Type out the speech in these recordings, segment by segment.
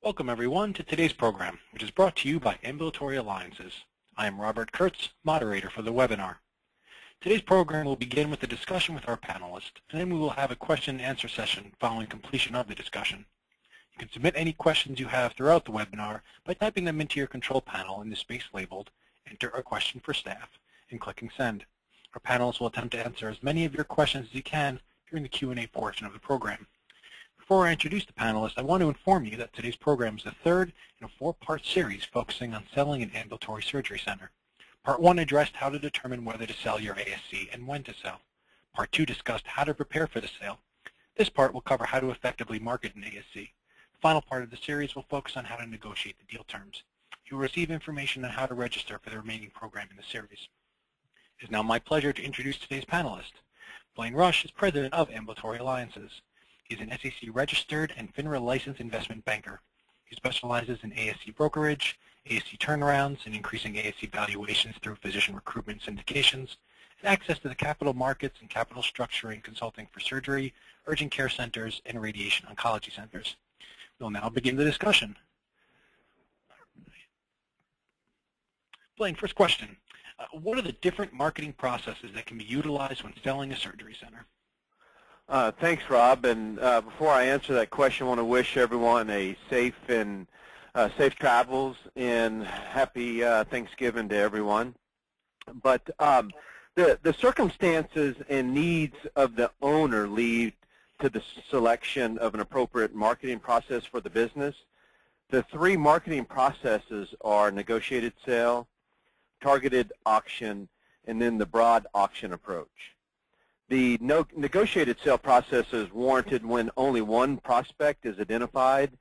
Welcome everyone to today's program, which is brought to you by Ambulatory Alliances. I am Robert Kurtz, moderator for the webinar. Today's program will begin with a discussion with our panelists, and then we will have a question and answer session following completion of the discussion. You can submit any questions you have throughout the webinar by typing them into your control panel in the space labeled "Enter a question for staff" and clicking send. Our panelists will attempt to answer as many of your questions as you can during the Q&A portion of the program. Before I introduce the panelists, I want to inform you that today's program is the third in a four-part series focusing on selling an ambulatory surgery center. Part 1 addressed how to determine whether to sell your ASC and when to sell. Part 2 discussed how to prepare for the sale. This part will cover how to effectively market an ASC. The final part of the series will focus on how to negotiate the deal terms. You will receive information on how to register for the remaining program in the series. It is now my pleasure to introduce today's panelist. Blayne Rush is president of Ambulatory Alliances. He's an SEC registered and FINRA licensed investment banker. He specializes in ASC brokerage, ASC turnarounds, and increasing ASC valuations through physician recruitment syndications, and access to the capital markets and capital structuring consulting for surgery, urgent care centers, and radiation oncology centers. We'll now begin the discussion. Blayne, first question. What are the different marketing processes that can be utilized when selling a surgery center? Thanks, Rob. And before I answer that question, I want to wish everyone a safe travels and happy Thanksgiving to everyone. But the circumstances and needs of the owner lead to the selection of an appropriate marketing process for the business. The three marketing processes are negotiated sale, targeted auction, and then the broad auction approach. The negotiated sale process is warranted when only one prospect is identified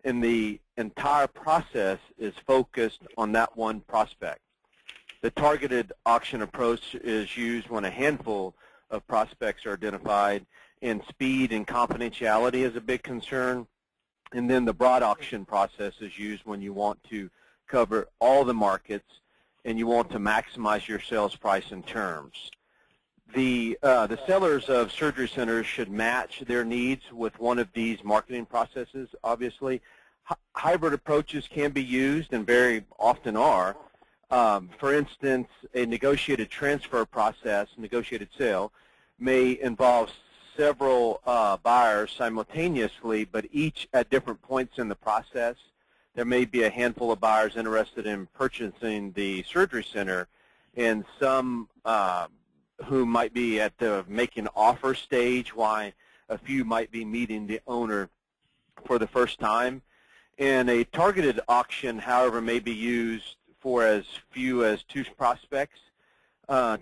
and the entire process is focused on that one prospect. The targeted auction approach is used when a handful of prospects are identified and speed and confidentiality is a big concern. And then the broad auction process is used when you want to cover all the markets and you want to maximize your sales price and terms. The sellers of surgery centers should match their needs with one of these marketing processes, obviously. Hybrid approaches can be used and very often are. For instance, a negotiated transfer process, negotiated sale, may involve several buyers simultaneously, but each at different points in the process. There may be a handful of buyers interested in purchasing the surgery center, and some who might be at the making offer stage, while a few might be meeting the owner for the first time. And a targeted auction, however, may be used for as few as two prospects,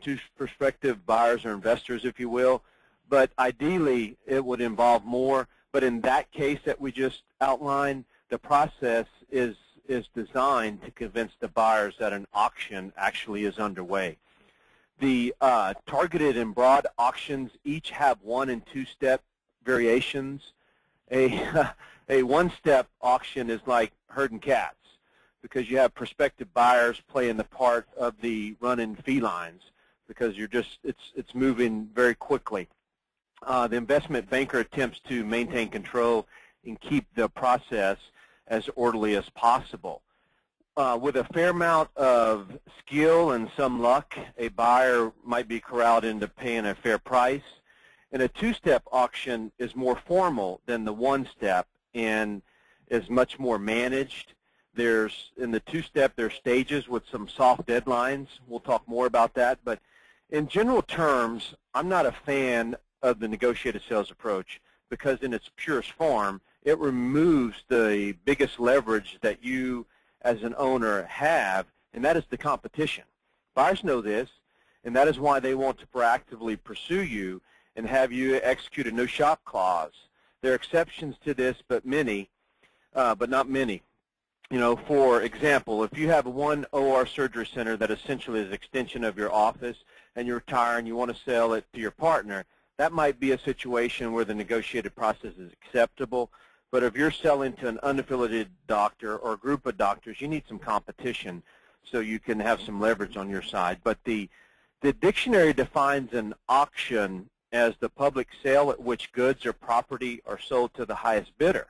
two prospective buyers or investors, if you will. But ideally, it would involve more. But in that case that we just outlined, the process is designed to convince the buyers that an auction actually is underway. The targeted and broad auctions each have one- and two-step variations. A one-step auction is like herding cats because you have prospective buyers playing the part of the running felines because it's moving very quickly. The investment banker attempts to maintain control and keep the process as orderly as possible. With a fair amount of skill and some luck, a buyer might be corralled into paying a fair price. And a two-step auction is more formal than the one-step and is much more managed. In the two-step, there's stages with some soft deadlines. We'll talk more about that. But in general terms, I'm not a fan of the negotiated sales approach because in its purest form, it removes the biggest leverage that you as an owner have, and that is the competition. Buyers know this, and that is why they want to proactively pursue you and have you execute a no-shop clause. There are exceptions to this, but not many. You know, for example, if you have one OR surgery center that essentially is an extension of your office and you retire and you want to sell it to your partner, that might be a situation where the negotiated process is acceptable. But if you're selling to an unaffiliated doctor or a group of doctors, you need some competition so you can have some leverage on your side. But the dictionary defines an auction as the public sale at which goods or property are sold to the highest bidder.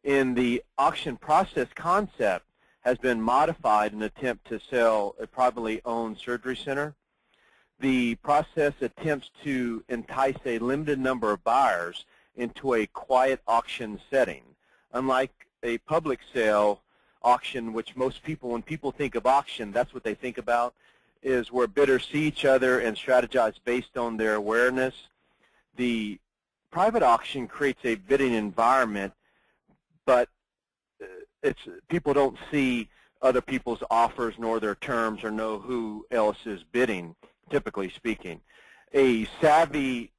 In the auction process concept has been modified in an attempt to sell a privately owned surgery center. The process attempts to entice a limited number of buyers into a quiet auction setting. Unlike a public sale auction, which most people, when people think of auction, that's what they think about, is where bidders see each other and strategize based on their awareness. The private auction creates a bidding environment, but people don't see other people's offers nor their terms or know who else is bidding, typically speaking. A savvy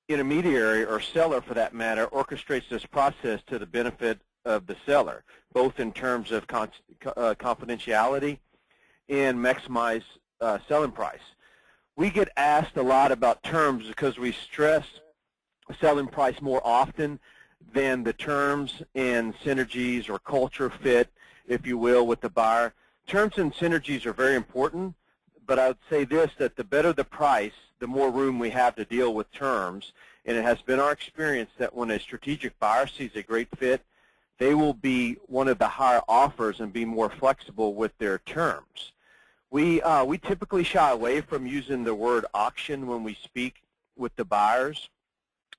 intermediary or seller, for that matter, orchestrates this process to the benefit of the seller, both in terms of confidentiality and maximize selling price. We get asked a lot about terms because we stress selling price more often than the terms and synergies or culture fit, if you will, with the buyer. Terms and synergies are very important, but I would say this, that the better the price, the more room we have to deal with terms. And it has been our experience that when a strategic buyer sees a great fit, they will be one of the higher offers and be more flexible with their terms. We typically shy away from using the word auction when we speak with the buyers,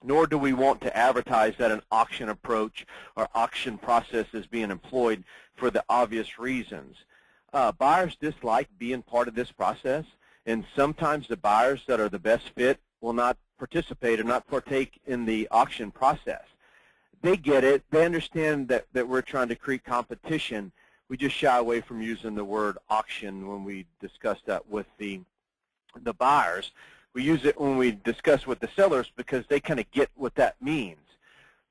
nor do we want to advertise that an auction approach or auction process is being employed for the obvious reasons. Buyers dislike being part of this process, and sometimes the buyers that are the best fit will not participate or not partake in the auction process. They get it. They understand that we're trying to create competition. We just shy away from using the word auction when we discuss that with the buyers. We use it when we discuss with the sellers because they kind of get what that means.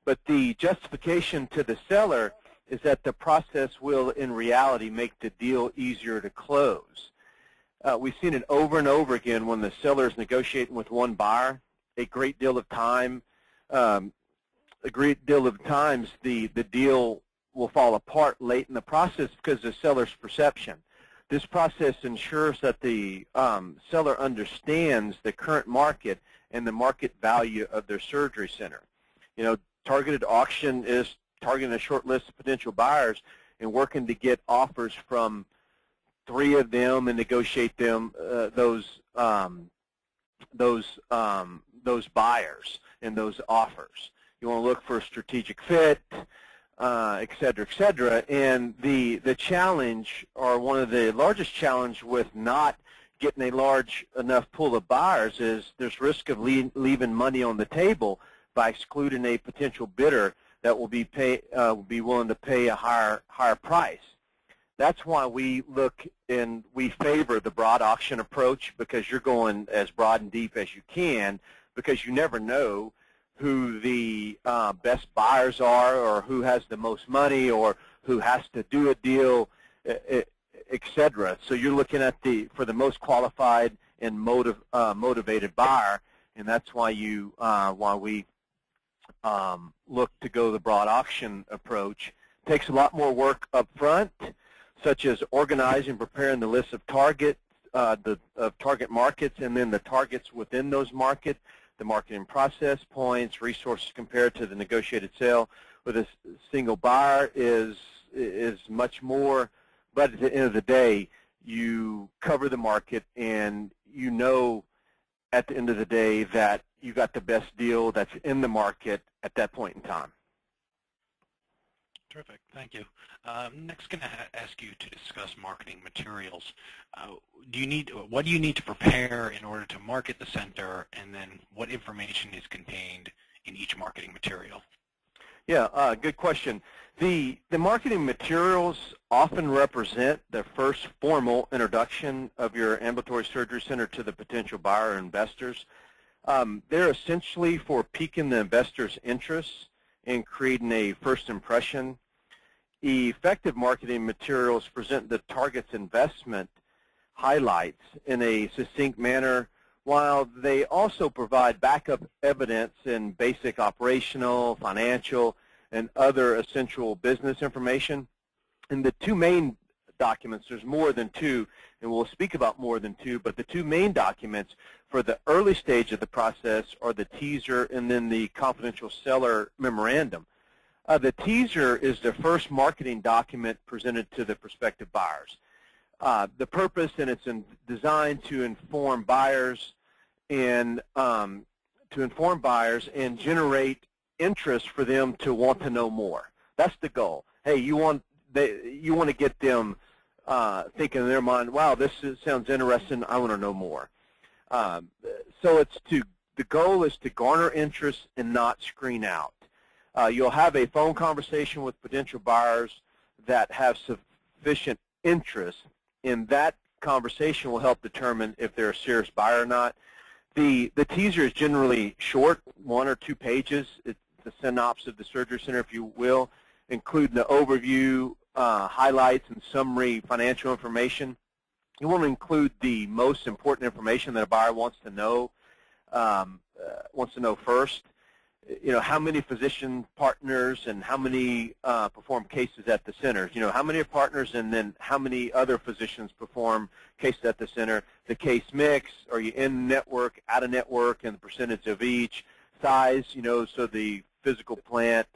But the justification to the seller is that the process will, in reality, make the deal easier to close. We've seen it over and over again when the seller is negotiating with one buyer. A great deal of times the deal will fall apart late in the process because of the seller's perception. This process ensures that the seller understands the current market and the market value of their surgery center. You know, targeted auction is targeting a short list of potential buyers and working to get offers from 3 of them and negotiate them those buyers and those offers. You want to look for a strategic fit, et cetera, and the challenge, or one of the largest challenge with not getting a large enough pool of buyers, is there's risk of leaving money on the table by excluding a potential bidder that will be willing to pay a higher price. That's why we look and we favor the broad auction approach, because you're going as broad and deep as you can, because you never know who the best buyers are, or who has the most money, or who has to do a deal, etc. So you're looking at for the most qualified and motivated buyer, and that's why we look to go the broad auction approach. It takes a lot more work up front, such as organizing and preparing the list of target markets, and then the targets within those markets, the marketing process points, resources compared to the negotiated sale with a single buyer is much more. But at the end of the day, you cover the market, and you know at the end of the day that you got the best deal that's in the market at that point in time. Terrific. Thank you. Next, going to ask you to discuss marketing materials. What do you need to prepare in order to market the center, and then what information is contained in each marketing material? Yeah, good question. The marketing materials often represent the first formal introduction of your ambulatory surgery center to the potential buyer or investors. They're essentially for piquing the investor's interests and creating a first impression. Effective marketing materials present the target's investment highlights in a succinct manner, while they also provide backup evidence in basic operational, financial, and other essential business information. And the 2 main documents, there's more than 2, and we'll speak about more than 2, but the 2 main documents for the early stage of the process are the teaser and then the confidential seller memorandum. The teaser is the first marketing document presented to the prospective buyers. The purpose, and it's designed to inform buyers and generate interest for them to want to know more. That's the goal. Hey, you want to get them thinking in their mind, wow, this sounds interesting. I want to know more. So the goal is to garner interest and not screen out. You'll have a phone conversation with potential buyers that have sufficient interest, and that conversation will help determine if they're a serious buyer or not. The teaser is generally short, 1 or 2 pages. It's the synopsis of the surgery center, if you will, including the overview, highlights, and summary financial information. You want to include the most important information that a buyer wants to know first. You know, how many physician partners and how many perform cases at the centers. You know, how many are partners, and then how many other physicians perform cases at the center. The case mix, are you in network, out of network, and the percentage of each. Size, you know, so the physical plant,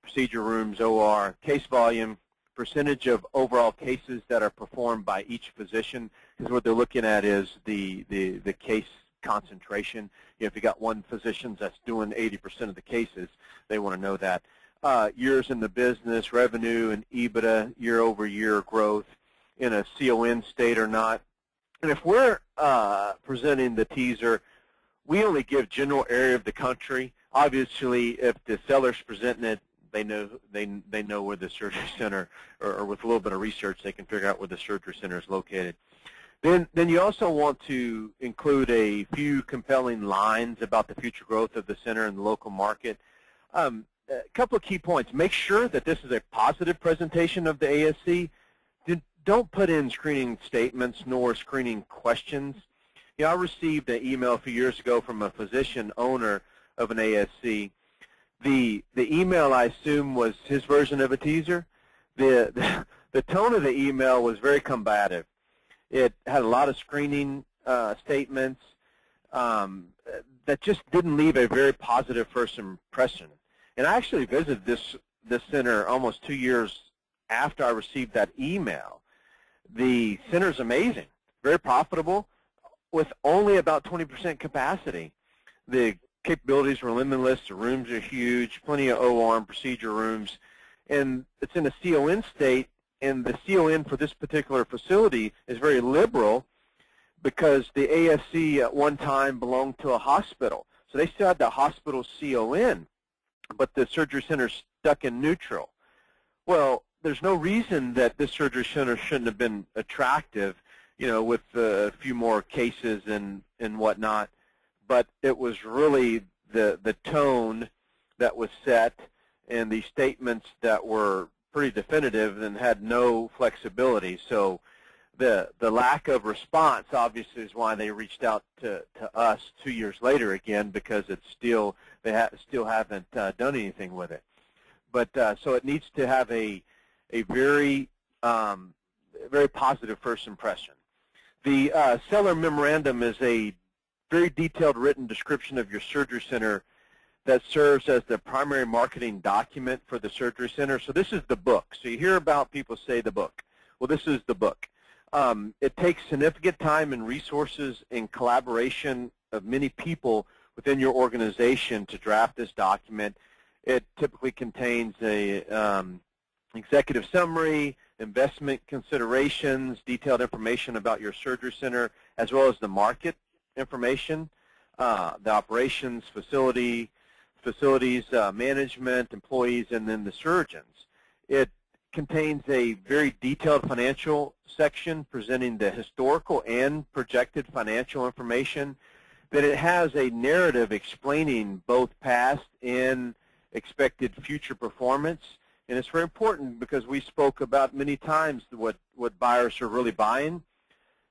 procedure rooms, OR, case volume, percentage of overall cases that are performed by each physician, because what they're looking at is the case concentration. You know, if you got one physician that's doing 80% of the cases, they want to know that. Years in the business, revenue and EBITDA, year-over-year growth in a CON state or not. And if we're presenting the teaser, we only give general area of the country. Obviously, if the seller's presenting it, they know where the surgery center, or with a little bit of research, they can figure out where the surgery center is located. Then you also want to include a few compelling lines about the future growth of the center and the local market. A couple of key points. Make sure that this is a positive presentation of the ASC. Don't put in screening statements nor screening questions. You know, I received an email a few years ago from a physician owner of an ASC. The email, I assume, was his version of a teaser. The tone of the email was very combative. It had a lot of screening statements that just didn't leave a very positive first impression. And I actually visited this center almost 2 years after I received that email. The center's amazing, very profitable, with only about 20% capacity. The capabilities were limitless. The rooms are huge, plenty of OR and procedure rooms. And it's in a CON state, and the CON for this particular facility is very liberal because the ASC at one time belonged to a hospital. So they still had the hospital CON, but the surgery center's stuck in neutral. Well, there's no reason that this surgery center shouldn't have been attractive, you know, with a few more cases and whatnot. But it was really the tone that was set and the statements that were pretty definitive and had no flexibility. So the lack of response obviously is why they reached out to us 2 years later again, because it's still still haven't done anything with it. But so it needs to have a very very positive first impression. The seller memorandum is a very detailed written description of your surgery center that serves as the primary marketing document for the surgery center. So this is the book. So you hear about people say the book. Well, this is the book. It takes significant time and resources and collaboration of many people within your organization to draft this document. It typically contains a executive summary, investment considerations, detailed information about your surgery center, as well as the market information, the operations, facilities, management, employees, and then the surgeons. It contains a very detailed financial section presenting the historical and projected financial information. Then it has a narrative explaining both past and expected future performance. And it's very important because we spoke about many times what buyers are really buying.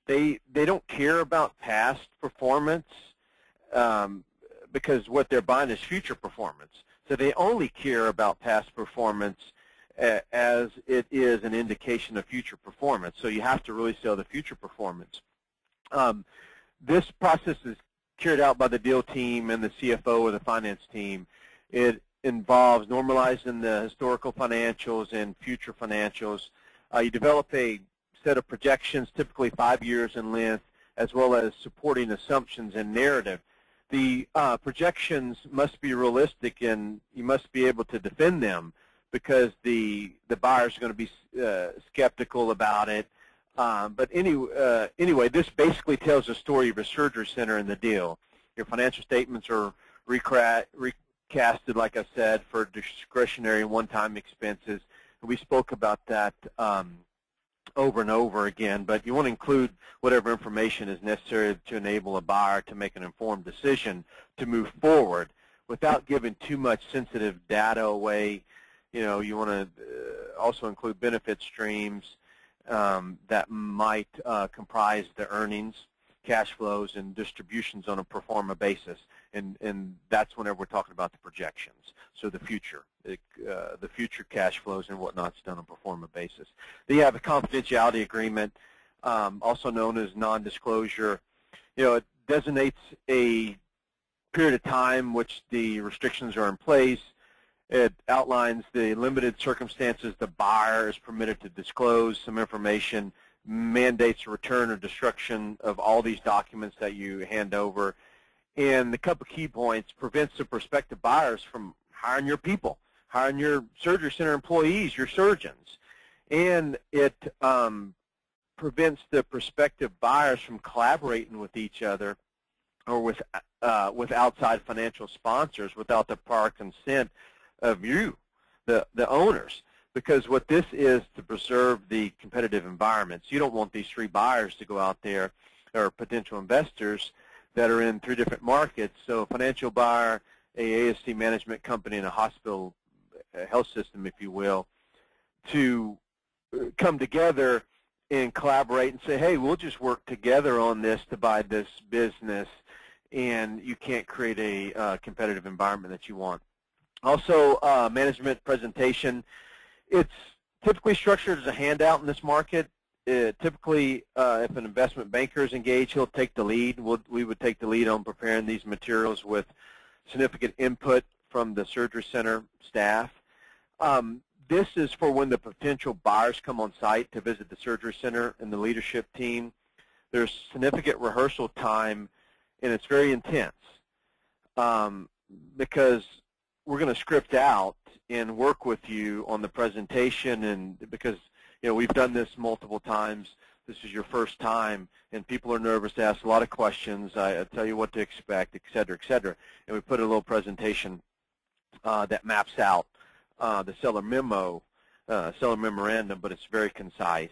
They don't care about past performance because what they're buying is future performance. So they only care about past performance as it is an indication of future performance. So you have to really sell the future performance. This process is carried out by the deal team and the CFO or the finance team. It involves normalizing the historical financials and future financials. You develop a set of projections, typically 5 years in length, as well as supporting assumptions and narrative. The projections must be realistic, and you must be able to defend them because the buyers are going to be skeptical about it. But anyway, this basically tells the story of a surgery center in the deal. Your financial statements are recasted, like I said, for discretionary and one-time expenses. And we spoke about that over and over again, but you want to include whatever information is necessary to enable a buyer to make an informed decision to move forward without giving too much sensitive data away. You know, you want to also include benefit streams that might comprise the earnings, cash flows, and distributions on a pro forma basis, and that's whenever we're talking about the projections. So the future cash flows and whatnot's done on a pro forma basis. Then you have a confidentiality agreement, also known as non-disclosure. You know, it designates a period of time which the restrictions are in place. It outlines the limited circumstances the buyer is permitted to disclose some information, mandates return or destruction of all these documents that you hand over, and the couple key points: prevents the prospective buyers from hiring your people, hiring your surgery center employees, your surgeons, and it prevents the prospective buyers from collaborating with each other or with outside financial sponsors without the prior consent of you, the owners. Because what this is to preserve the competitive environment. So you don't want these three buyers to go out there, or potential investors that are in 3 different markets. So a financial buyer, a ASC management company, and a hospital health system, if you will, to come together and collaborate and say, hey, we'll just work together on this to buy this business, and you can't create a competitive environment that you want. Also, management presentation. It's typically structured as a handout in this market. Typically, if an investment banker is engaged, he'll take the lead. We would take the lead on preparing these materials with significant input from the surgery center staff. This is for when the potential buyers come on site to visit the surgery center and the leadership team. There's significant rehearsal time, and it's very intense because we're going to script out and work with you on the presentation, and because we've done this multiple times. This is your first time, and people are nervous to ask a lot of questions. I tell you what to expect, et cetera, et cetera. And we put a little presentation that maps out the seller memorandum, but it's very concise.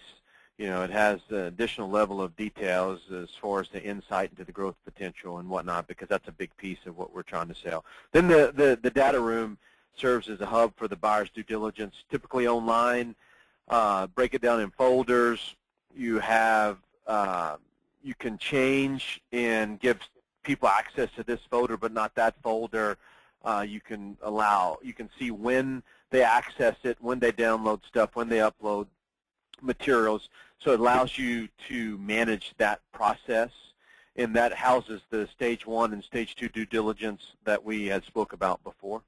It has an additional level of details as far as the insight into the growth potential and whatnot, because that's a big piece of what we're trying to sell. Then the data room serves as a hub for the buyer's due diligence, typically online. Break it down in folders. You have you can change and give people access to this folder, but not that folder. You can see when they access it, when they download stuff, when they upload materials. So it allows you to manage that process, and that houses the stage 1 and stage 2 due diligence that we had spoke about before.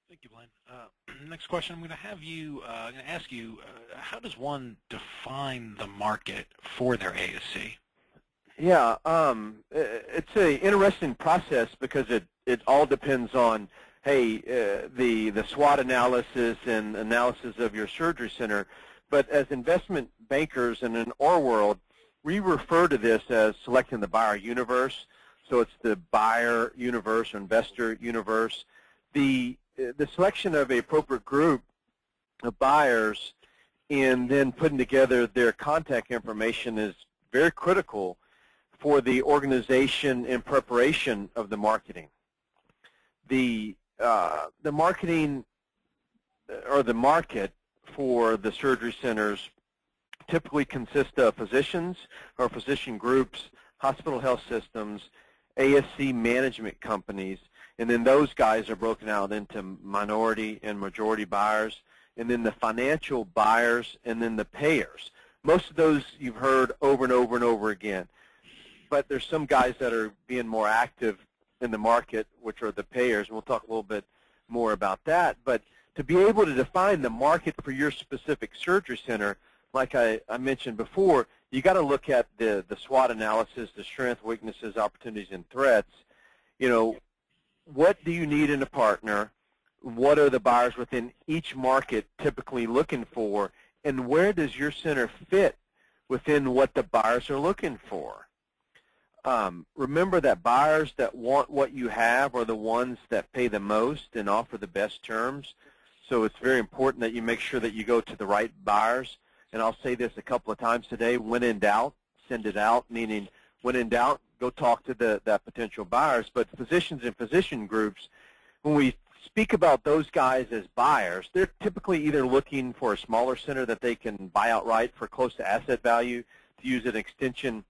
Thank you, Blayne. Next question, I'm going to ask you, how does one define the market for their ASC? Yeah, it's an interesting process because it all depends on, hey, the SWOT analysis and analysis of your surgery center. But as investment bankers and in our world, we refer to this as selecting the buyer universe. So it's the buyer universe or investor universe. The selection of an appropriate group of buyers and then putting together their contact information is very critical for the organization and preparation of the marketing. The marketing or the market for the surgery centers typically consists of physicians or physician groups, hospital health systems, ASC management companies, and then those guys are broken out into minority and majority buyers, and then the financial buyers, and then the payers. Most of those you've heard over and over and over again. But there's some guys that are being more active in the market, which are the payers, and we'll talk a little bit more about that. But to be able to define the market for your specific surgery center, like I mentioned before, you got to look at the SWOT analysis, the strengths, weaknesses, opportunities, and threats. You know, what do you need in a partner? What are the buyers within each market typically looking for? And where does your center fit within what the buyers are looking for? Remember that buyers that want what you have are the ones that pay the most and offer the best terms. So it's very important that you make sure that you go to the right buyers. And I'll say this a couple of times today: when in doubt, send it out, meaning when in doubt, go talk to that potential buyers. But physicians and physician groups, when we speak about those guys as buyers, they're typically either looking for a smaller center that they can buy outright for close to asset value to use an extension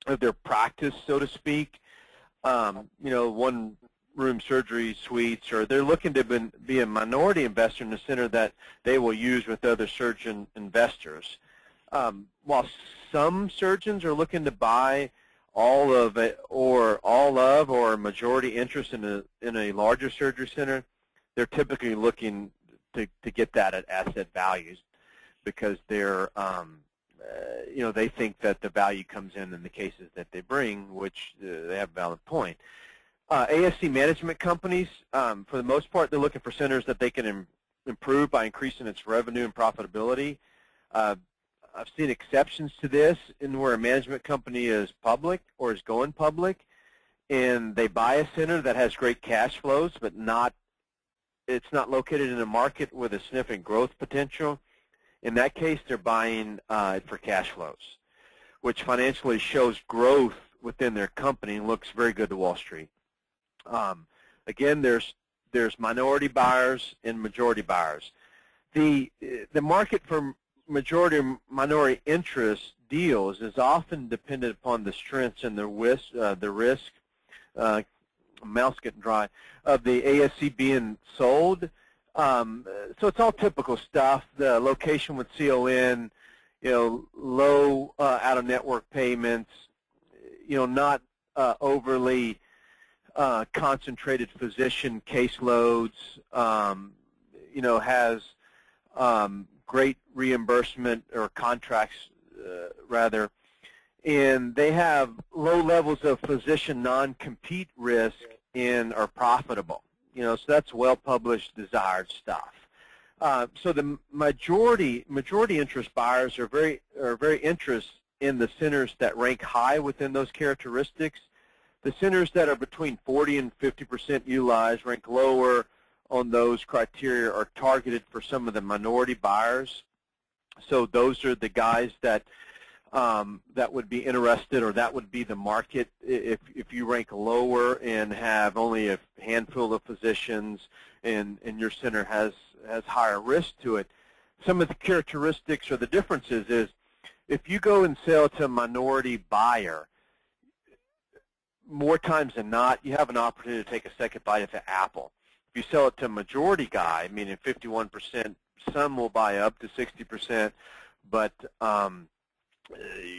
of their practice, so to speak. You know, one-room surgery suites, or they're looking to be a minority investor in a center that they will use with other surgeon investors. While some surgeons are looking to buy all of it, or a majority interest in a larger surgery center, they're typically looking to get that at asset values, because they're you know, they think that the value comes in the cases that they bring, which they have a valid point. ASC management companies, for the most part, they're looking for centers that they can improve by increasing its revenue and profitability. I've seen exceptions to this in where a management company is public or is going public, and they buy a center that has great cash flows, but it's not located in a market with a significant growth potential. In that case, they're buying for cash flows, which financially shows growth within their company and looks very good to Wall Street. Again, there's minority buyers and majority buyers. The market for majority or minority interest deals is often dependent upon the strengths and the risk, mouth's getting dry, of the ASC being sold. So it's all typical stuff. The location with CON, you know, low out-of-network payments, you know, not overly concentrated physician caseloads, you know, has great reimbursement or contracts, rather, and they have low levels of physician non-compete risk and are profitable. You know, so that's well-published, desired stuff. So the majority interest buyers are very interested in the centers that rank high within those characteristics. The centers that are between 40 and 50% utilized rank lower on those criteria, are targeted for some of the minority buyers. So those are the guys that that would be interested, or that would be the market if you rank lower and have only a handful of physicians and your center has higher risk to it. Some of the characteristics or the differences is, if you go and sell to a minority buyer, more times than not, you have an opportunity to take a second bite at the apple. If you sell it to a majority guy, meaning 51%, some will buy up to 60%, but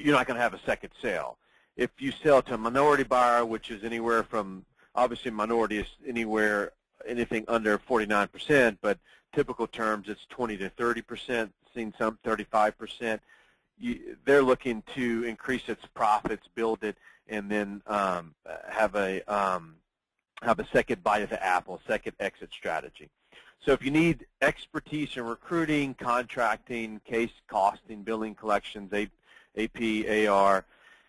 you're not going to have a second sale. If you sell to a minority buyer, which is anywhere from, obviously minority is anything under 49%, but typical terms it's 20 to 30%, seen some 35%. They're looking to increase its profits, build it, and then have a second bite of the apple, second exit strategy. So if you need expertise in recruiting, contracting, case costing, billing, collections, AP, AR,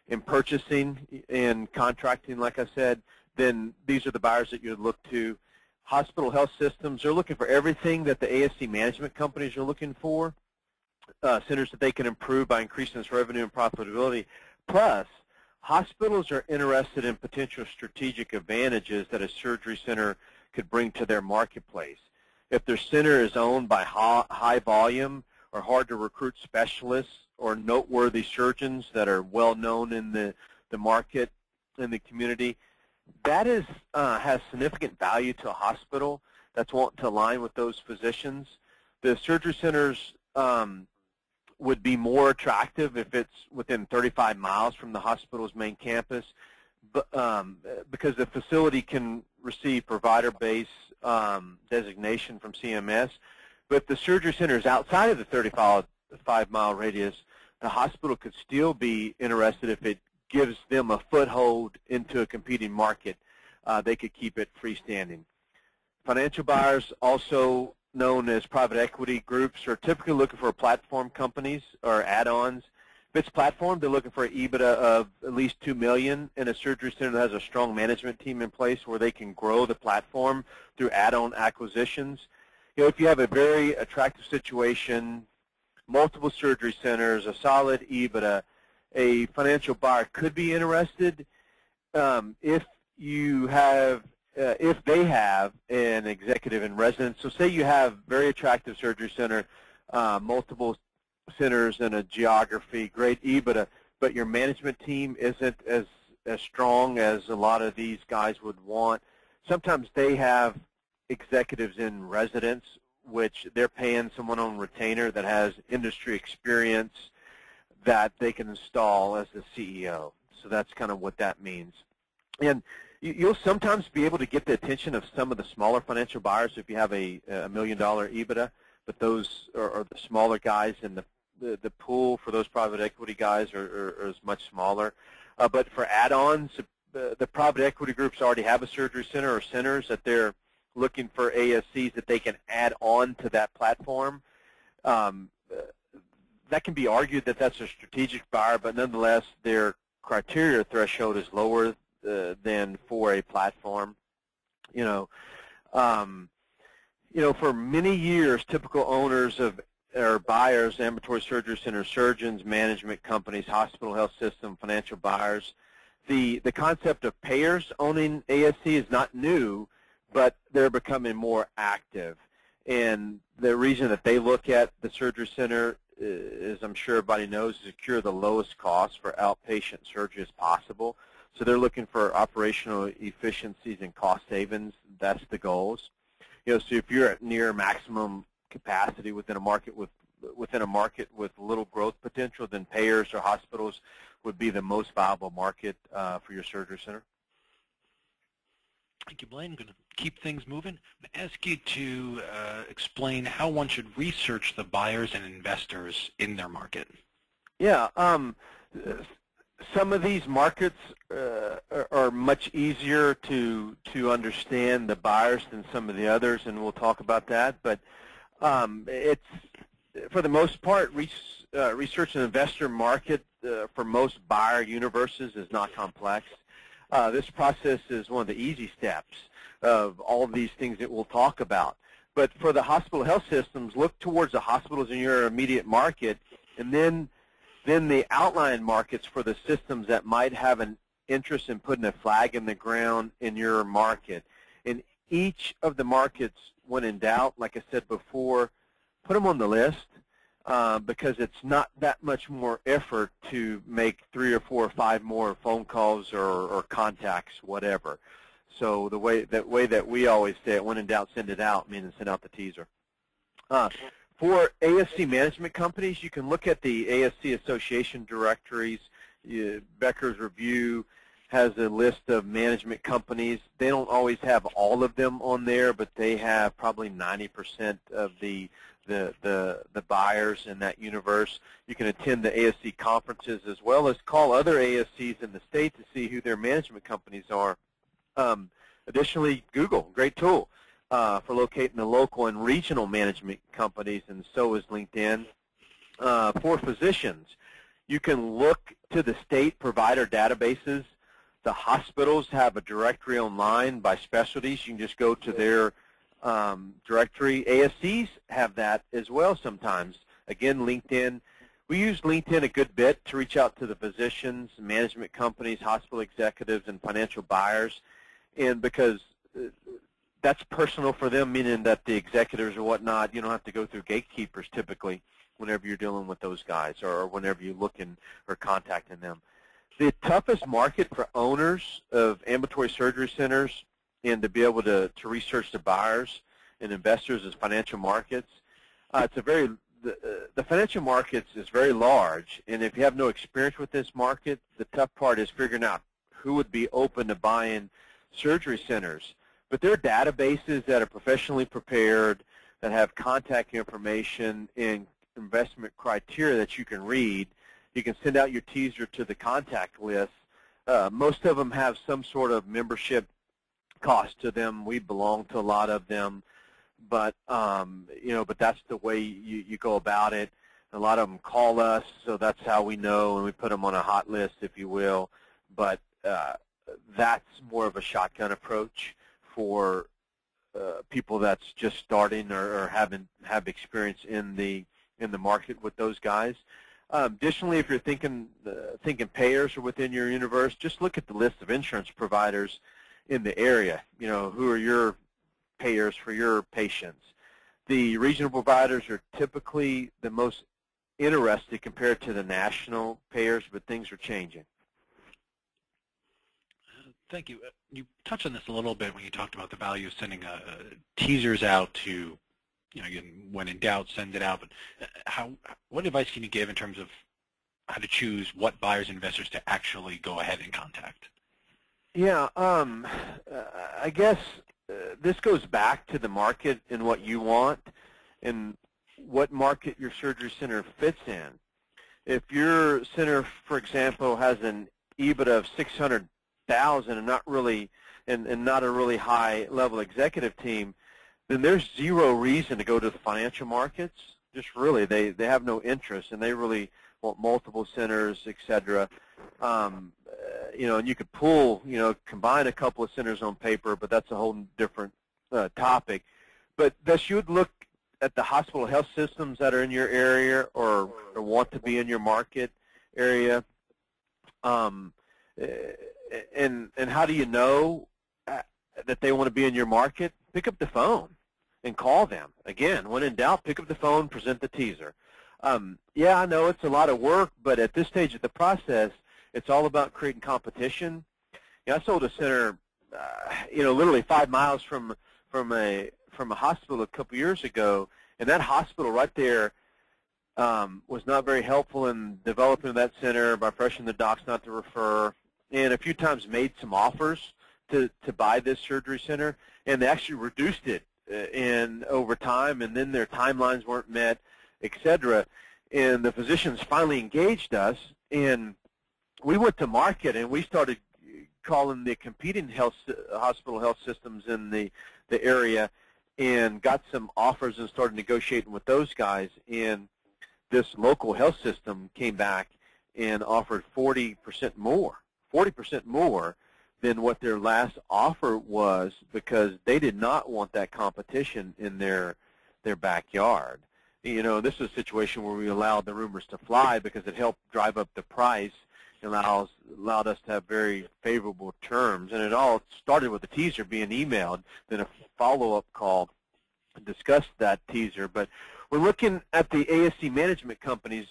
and purchasing and contracting, like I said, then these are the buyers that you would look to. Hospital health systems are looking for everything that the ASC management companies are looking for, centers that they can improve by increasing its revenue and profitability. Plus, hospitals are interested in potential strategic advantages that a surgery center could bring to their marketplace. If their center is owned by high volume or hard to recruit specialists or noteworthy surgeons that are well known in the market, in the community, that has significant value to a hospital that's wanting to align with those physicians. The surgery centers would be more attractive if it's within 35 miles from the hospital's main campus. because the facility can receive provider-based designation from CMS. But if the surgery center is outside of the 35-mile radius, the hospital could still be interested if it gives them a foothold into a competing market. They could keep it freestanding. Financial buyers, also known as private equity groups, are typically looking for platform companies or add-ons. If it's platform, they're looking for an EBITDA of at least $2 million in a surgery center that has a strong management team in place where they can grow the platform through add-on acquisitions. You know, if you have a very attractive situation, multiple surgery centers, a solid EBITDA, a financial buyer could be interested if they have an executive in residence. So say you have very attractive surgery center, multiple centers in a geography, great EBITDA, but your management team isn't as strong as a lot of these guys would want. Sometimes they have executives in residence, which they're paying someone on retainer that has industry experience that they can install as the CEO. So that's kind of what that means. And you'll sometimes be able to get the attention of some of the smaller financial buyers if you have a $1 million EBITDA, but those are the smaller guys, and the pool for those private equity guys is much smaller. But for add-ons, the private equity groups already have a surgery center or centers that they're looking for ASCs that they can add on to that platform. That can be argued that that's a strategic buyer, but nonetheless, their criteria threshold is lower than for a platform. For many years, typical owners of or buyers, ambulatory surgery centers, surgeons, management companies, hospital health system, financial buyers, the concept of payers owning ASC is not new, but they're becoming more active. And the reason that they look at the surgery center, as I'm sure everybody knows, is to secure the lowest cost for outpatient surgery as possible. So they're looking for operational efficiencies and cost savings. That's the goals. So if you're at near maximum capacity within a market with little growth potential, then payers or hospitals would be the most viable market for your surgery center. Thank you, Blayne. I'm going to keep things moving. I'm going to ask you to explain how one should research the buyers and investors in their market. Yeah. Some of these markets are much easier to understand the buyers than some of the others, and we'll talk about that. But it's, for the most part, research an investor market for most buyer universes is not complex. This process is one of the easy steps of all of these things that we'll talk about. But for the hospital health systems, look towards the hospitals in your immediate market, and then the outlying markets for the systems that might have an interest in putting a flag in the ground in your market. In each of the markets, when in doubt, like I said before, put them on the list because it's not that much more effort to make 3 or 4 or 5 more phone calls or contacts, whatever. So the way that we always say it, when in doubt, send it out, meaning send out the teaser. For ASC management companies, you can look at the ASC Association directories. Becker's Review has a list of management companies. They don't always have all of them on there, but they have probably 90% of the buyers in that universe. You can attend the ASC conferences as well as call other ASCs in the state to see who their management companies are. Additionally, Google, great tool for locating the local and regional management companies, and so is LinkedIn. For physicians, you can look to the state provider databases. The hospitals have a directory online by specialties. You can just go to their directory. ASCs have that as well sometimes. Again, LinkedIn. We use LinkedIn a good bit to reach out to the physicians, management companies, hospital executives, and financial buyers, and because that's personal for them, meaning that the executives or whatnot, you don't have to go through gatekeepers typically whenever you're dealing with those guys or whenever you're looking or contacting them. The toughest market for owners of ambulatory surgery centers and to be able to research the buyers and investors is financial markets. The financial markets is very large, and if you have no experience with this market, the tough part is figuring out who would be open to buying surgery centers. But there are databases that are professionally prepared, that have contact information and investment criteria that you can read. You can send out your teaser to the contact list. Most of them have some sort of membership cost to them. We belong to a lot of them, but but that's the way you go about it. A lot of them call us, so that's how we know, and we put them on a hot list, if you will. But that's more of a shotgun approach for people that's just starting or have experience in the market with those guys. Additionally, if you're thinking payers are within your universe, just look at the list of insurance providers in the area. Who are your payers for your patients? The regional providers are typically the most interested compared to the national payers, but things are changing. Thank you. You touched on this a little bit when you talked about the value of sending teasers out to, when in doubt, send it out. But what advice can you give in terms of how to choose what buyers and investors to actually go ahead and contact? Yeah, I guess this goes back to the market and what you want and what market your surgery center fits in. If your center, for example, has an EBITDA of $600,000 and not a really high level executive team, then there's zero reason to go to the financial markets. Just really, they have no interest, and they really want multiple centers, et cetera. And you could combine a couple of centers on paper, but that's a whole different topic. But thus, you would look at the hospital health systems that are in your area or want to be in your market area. And how do you know that they want to be in your market? Pick up the phone and call them. Again, when in doubt, pick up the phone, present the teaser. Yeah, I know it's a lot of work, but at this stage of the process, it's all about creating competition. I sold a center, literally 5 miles from a hospital a couple years ago, and that hospital right there was not very helpful in developing that center by pressuring the docs not to refer, and a few times made some offers to buy this surgery center, and they actually reduced it over time, and then their timelines weren't met, et cetera. And the physicians finally engaged us, and we went to market, and we started calling the competing hospital health systems in the area and got some offers and started negotiating with those guys. And this local health system came back and offered 40% more than what their last offer was, because they did not want that competition in their backyard. This is a situation where we allowed the rumors to fly because it helped drive up the price. It allowed us to have very favorable terms. And it all started with a teaser being emailed, then a follow-up call to discuss that teaser. But we're looking at the ASC management companies.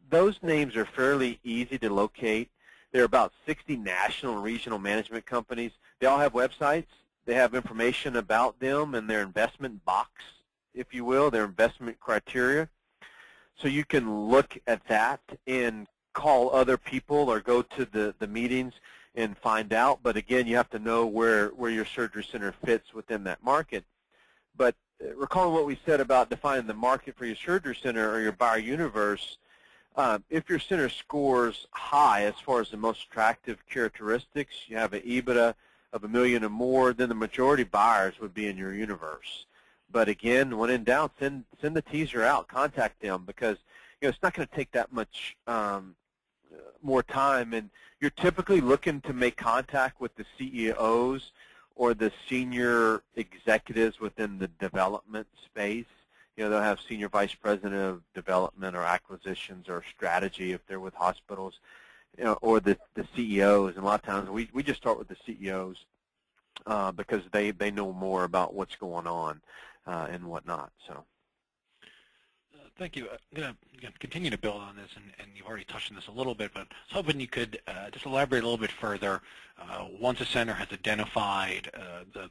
Those names are fairly easy to locate. There are about 60 national and regional management companies. They all have websites. They have information about them and their investment box, if you will, their investment criteria. So you can look at that and call other people or go to the meetings and find out. But again, you have to know where your surgery center fits within that market. But recalling what we said about defining the market for your surgery center or your buyer universe, if your center scores high as far as the most attractive characteristics, you have an EBITDA of $1 million or more, then the majority buyers would be in your universe. But again, when in doubt, send the teaser out, contact them, because it's not going to take that much more time, and you're typically looking to make contact with the CEOs or the senior executives within the development space. They'll have senior vice president of development or acquisitions or strategy if they're with hospitals, or the CEOs. And a lot of times we just start with the CEOs because they know more about what's going on and whatnot. So. Thank you. I'm going to continue to build on this, and you've already touched on this a little bit, but I was hoping you could just elaborate a little bit further. Once a center has identified the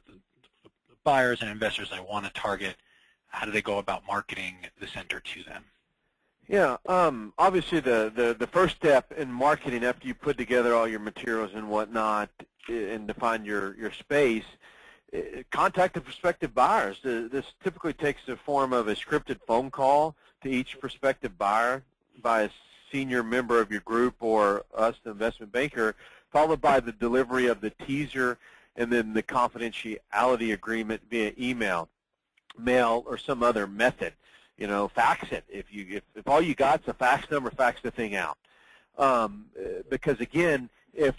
buyers and investors they want to target, how do they go about marketing the center to them? Yeah, obviously the first step in marketing after you put together all your materials and whatnot and define your space, contact the prospective buyers. This typically takes the form of a scripted phone call to each prospective buyer by a senior member of your group or us, the investment banker, followed by the delivery of the teaser and then the confidentiality agreement via email, mail, or some other method. You know, fax it. If all you got is a fax number, fax the thing out. Because again, if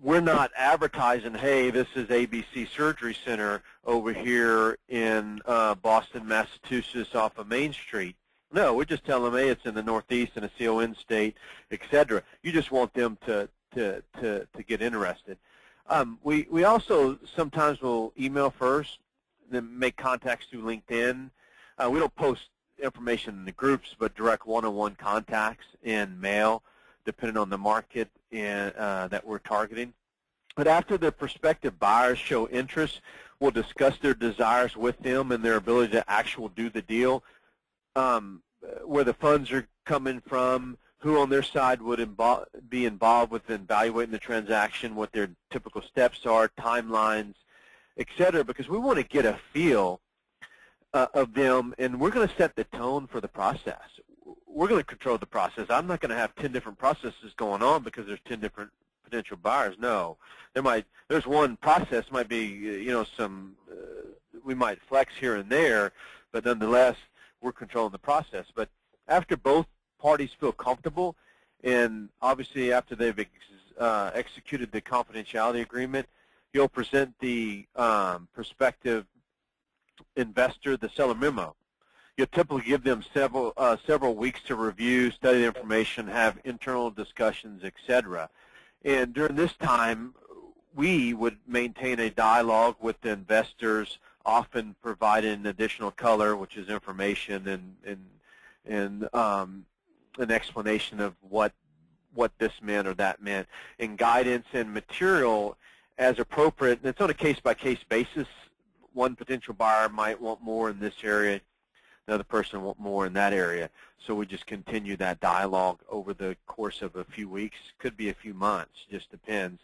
we're not advertising, hey, this is ABC Surgery Center over here in Boston, Massachusetts, off of Main Street. No, we're just telling them, hey, it's in the Northeast in a CON state, etc. You just want them to get interested. We also sometimes will email first, then make contacts through LinkedIn. We don't post information in the groups, but direct one-on-one contacts in mail, depending on the market that we're targeting. But after the prospective buyers show interest, we'll discuss their desires with them and their ability to actually do the deal, where the funds are coming from, who on their side would be involved with evaluating the transaction, what their typical steps are, timelines, et cetera, because we want to get a feel of them, and we're going to set the tone for the process. We're going to control the process. I'm not going to have 10 different processes going on because there's 10 different potential buyers. No, there's one process, might be, you know, some we might flex here and there, but nonetheless we're controlling the process. But after both parties feel comfortable, and obviously after they've executed the confidentiality agreement, you'll present the prospective investor the seller memo. You'll typically give them several weeks to review, study the information, have internal discussions, etc. And during this time, we would maintain a dialogue with the investors, often providing additional color, which is information and an explanation of what this meant or that meant, and guidance and material as appropriate. And it's on a case-by-case basis. One potential buyer might want more in this area, another person want more in that area. So we just continue that dialogue over the course of a few weeks, could be a few months, just depends.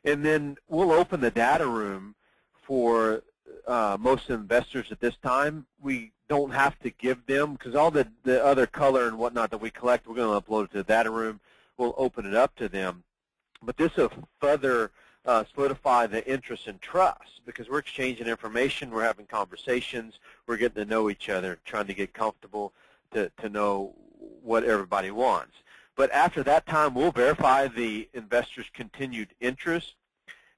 And then we'll open the data room for most investors at this time. We don't have to give them, because all the other color and whatnot that we collect, we're going to upload it to the data room. We'll open it up to them. But this will further solidify the interest and trust, because we're exchanging information, we're having conversations, we're getting to know each other, trying to get comfortable to know what everybody wants. But after that time, we'll verify the investor's continued interest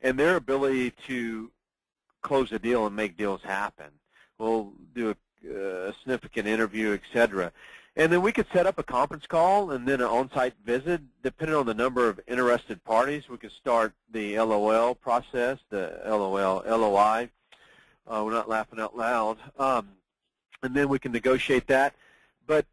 and their ability to close a deal and make deals happen. We'll do a significant interview, etc. And then we could set up a conference call and then an on-site visit. Depending on the number of interested parties, we could start the LOL process, the LOI. We're not laughing out loud. And then we can negotiate that. But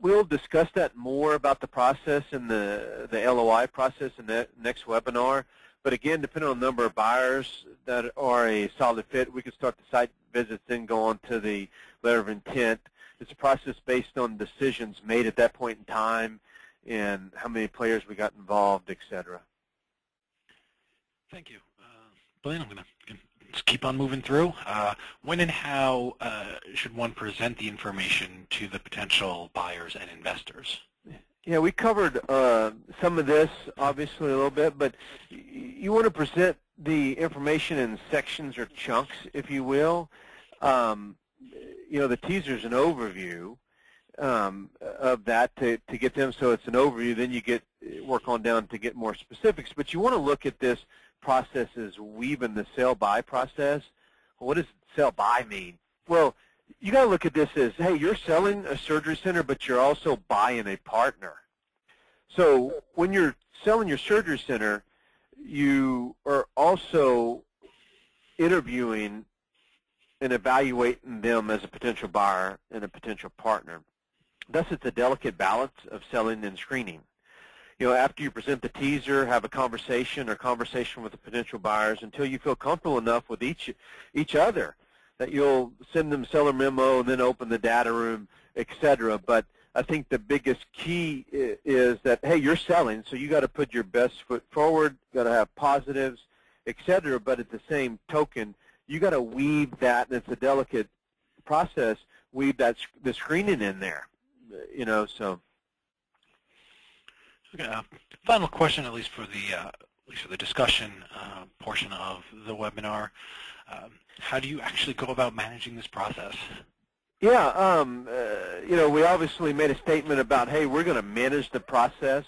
we'll discuss that more about the process in the LOI process in the next webinar. But again, depending on the number of buyers that are a solid fit, we can start the site visits, then go on to the letter of intent. It's a process based on decisions made at that point in time and how many players we got involved, et cetera. Thank you. Blayne, I'm going to just keep on moving through. When and how should one present the information to the potential buyers and investors? Yeah, we covered some of this, obviously, a little bit, but you want to present the information in sections or chunks, if you will. You know, the teaser is an overview of that to get them, so it's an overview. Then you work on down to get more specifics. But you want to look at this process as weaving the sell-buy process. Well, what does sell-buy mean? Well, you got to look at this as, hey, you're selling a surgery center, but you're also buying a partner. So when you're selling your surgery center, you are also interviewing and evaluating them as a potential buyer and a potential partner. Thus, it's a delicate balance of selling and screening. You know, after you present the teaser, have a conversation with the potential buyers until you feel comfortable enough with each other that you'll send them seller memo and then open the data room, etc. But I think the biggest key is that, hey, you're selling, so you got to put your best foot forward, got to have positives, etc. But at the same token, you got to weave that, and it's a delicate process, weave that the screening in there, so. Okay, final question, at least for the discussion portion of the webinar. How do you actually go about managing this process? Yeah, we obviously made a statement about, hey, we're going to manage the process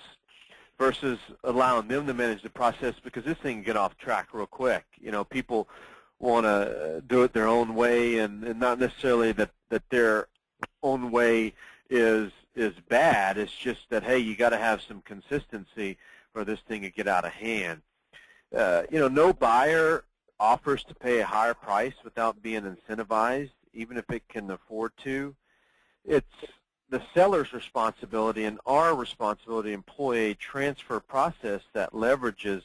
versus allowing them to manage the process, because this thing can get off track real quick. People want to do it their own way, and not necessarily that their own way is bad. It's just that, hey, you got to have some consistency or this thing could get out of hand. No buyer offers to pay a higher price without being incentivized, even if it can afford to. It's the seller's responsibility and our responsibility to employ a transfer process that leverages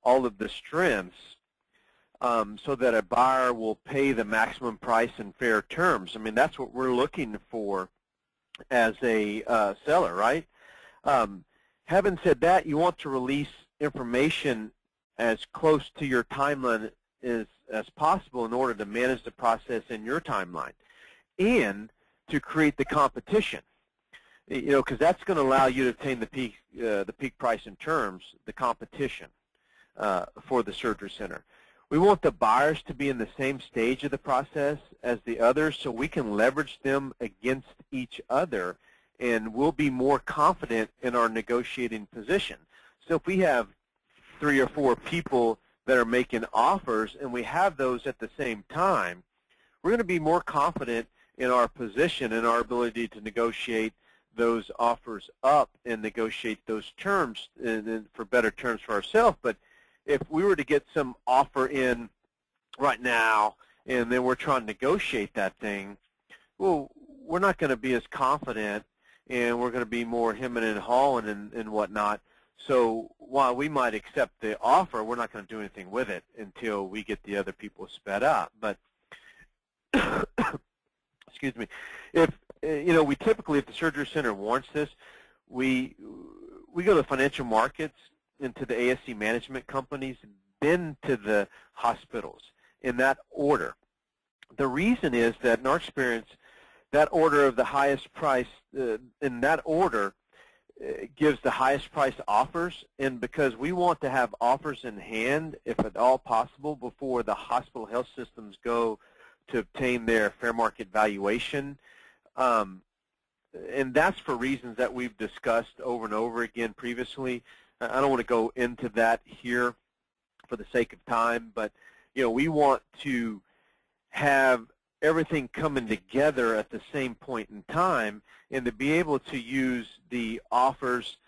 all of the strengths so that a buyer will pay the maximum price in fair terms. I mean, that's what we're looking for as a seller, right? Having said that, you want to release information as close to your timeline as possible in order to manage the process in your timeline and to create the competition, because that's going to allow you to obtain the peak price in terms, the competition for the surgery center. We want the buyers to be in the same stage of the process as the others so we can leverage them against each other, and we'll be more confident in our negotiating position. So if we have 3 or 4 people that are making offers and we have those at the same time, we're going to be more confident in our position and our ability to negotiate those offers up and negotiate those terms for better terms for ourselves. But if we were to get some offer in right now and then we're trying to negotiate that thing, well, we're not going to be as confident, and we're going to be more hemming and hawing and whatnot. So while we might accept the offer, we're not going to do anything with it until we get the other people sped up. But excuse me, if we typically, if the surgery center warrants this, we go to financial markets, into the ASC management companies, then to the hospitals in that order. The reason is that in our experience, that order of the highest price in that order gives the highest price offers, and because we want to have offers in hand, if at all possible, before the hospital health systems go to obtain their fair market valuation. And that's for reasons that we've discussed over and over again previously. I don't want to go into that here for the sake of time, but we want to have everything coming together at the same point in time, and to be able to use the offers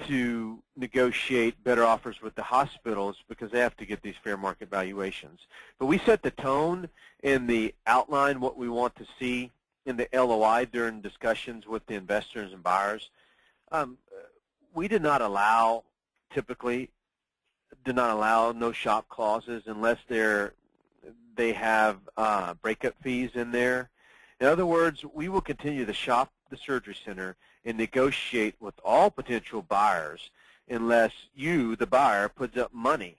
to negotiate better offers with the hospitals, because they have to get these fair market valuations. But we set the tone in the outline, what we want to see in the LOI during discussions with the investors and buyers. We typically do not allow no shop clauses unless they have breakup fees in there. In other words, we will continue to shop the surgery center and negotiate with all potential buyers unless you, the buyer, puts up money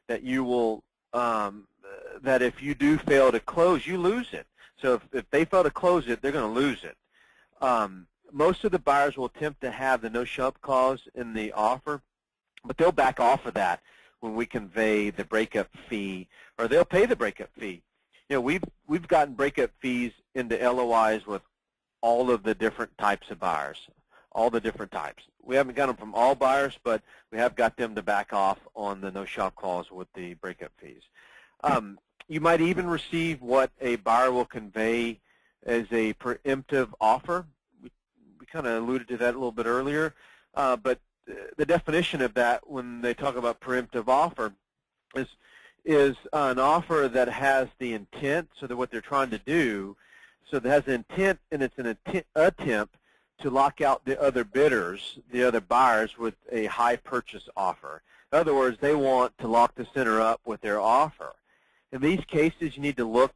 that you will, that if you do fail to close, you lose it. So if they fail to close it, they're going to lose it. Most of the buyers will attempt to have the no-shop clause in the offer, but they'll back off of that when we convey the breakup fee, or they'll pay the breakup fee. We've gotten breakup fees into LOIs with all of the different types of buyers, all the different types. We haven't got them from all buyers, but we have got them to back off on the no-shop clause with the breakup fees. You might even receive what a buyer will convey as a preemptive offer. We kind of alluded to that a little bit earlier, but the definition of that when they talk about preemptive offer is an offer that has the intent, so that what they're trying to do, so that has intent, and it's an attempt to lock out the other bidders, the other buyers, with a high purchase offer. In other words, they want to lock the center up with their offer. In these cases, you need to look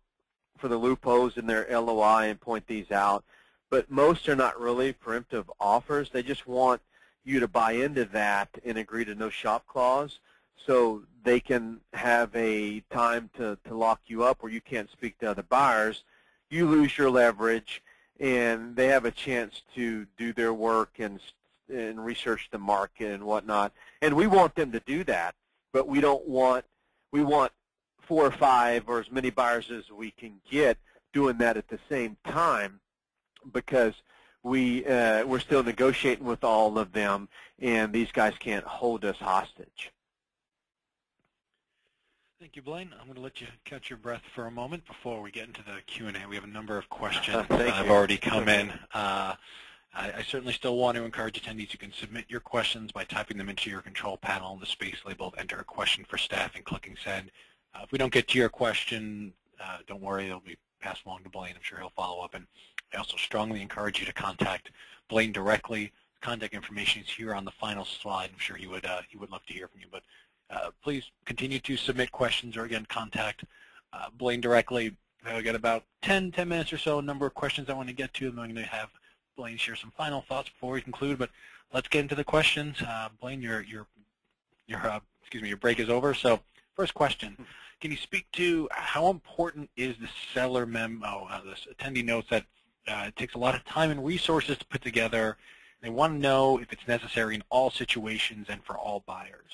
for the loopholes in their LOI and point these out. but most are not really preemptive offers. They just want you to buy into that and agree to no shop clause, so they can have a time to lock you up where you can't speak to other buyers. You lose your leverage, and they have a chance to do their work and research the market and whatnot. And we want them to do that, but we want 4 or 5 or as many buyers as we can get doing that at the same time, because we're still negotiating with all of them, and these guys can't hold us hostage. Thank you, Blayne. I'm going to let you catch your breath for a moment before we get into the Q&A. We have a number of questions that have already come in. I certainly still want to encourage attendees. You can submit your questions by typing them into your control panel in the space labeled Enter a Question for Staff and clicking Send. If we don't get to your question, don't worry. It'll be passed along to Blayne. I'm sure he'll follow up. And I also strongly encourage you to contact Blayne directly. Contact information is here on the final slide. I'm sure he would love to hear from you. But please continue to submit questions, or again, contact Blayne directly. I've got about 10 minutes or so, a number of questions I want to get to. I'm going to have Blayne share some final thoughts before we conclude, but let's get into the questions. Blayne, your break is over. So first question, can you speak to how important is the seller memo? This attendee notes that it takes a lot of time and resources to put together. They want to know if it's necessary in all situations and for all buyers.